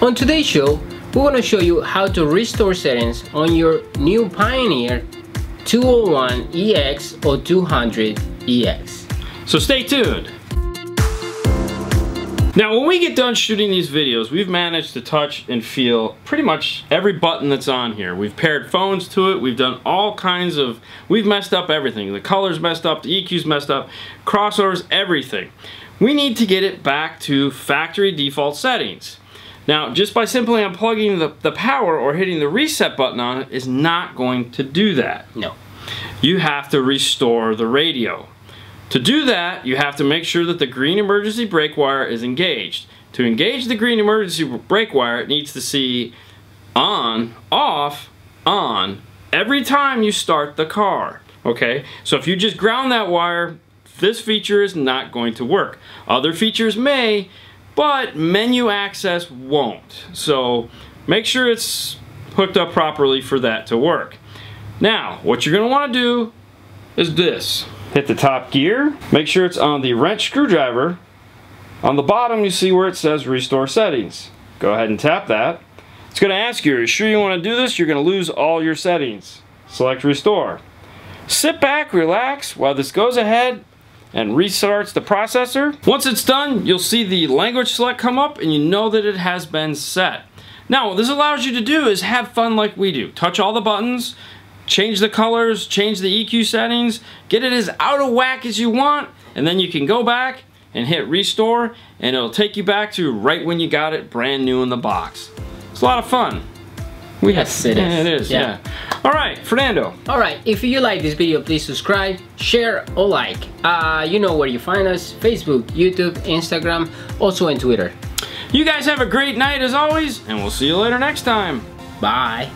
On today's show, we want to show you how to restore settings on your new Pioneer 201EX or 200EX. So stay tuned. Now when we get done shooting these videos, we've managed to touch and feel pretty much every button that's on here. We've paired phones to it, we've done all kinds of, we've messed up everything. The color's messed up, the EQ's messed up, crossovers, everything. We need to get it back to factory default settings. Now, just by simply unplugging the power or hitting the reset button on it is not going to do that. No. You have to restore the radio. To do that, you have to make sure that the green emergency brake wire is engaged. To engage the green emergency brake wire, it needs to see on, off, on every time you start the car. Okay? So if you just ground that wire, this feature is not going to work. Other features may, but menu access won't. So make sure it's hooked up properly for that to work. Now, what you're going to want to do is this. Hit the top gear, make sure it's on the wrench screwdriver. On the bottom you see where it says restore settings. Go ahead and tap that. It's going to ask you, are you sure you want to do this? You're going to lose all your settings. Select restore. Sit back, relax while this goes ahead and restarts the processor. Once it's done, you'll see the language select come up and you know that it has been set. Now what this allows you to do is have fun like we do. Touch all the buttons, change the colors, change the EQ settings, get it as out of whack as you want, and then you can go back and hit restore and it'll take you back to right when you got it brand new in the box. It's a lot of fun. Yes, it is. It is, yeah. All right, Fernando. All right, if you like this video, please subscribe, share, or like. You know where you find us: Facebook, YouTube, Instagram, also on Twitter. You guys have a great night as always, and we'll see you later next time. Bye.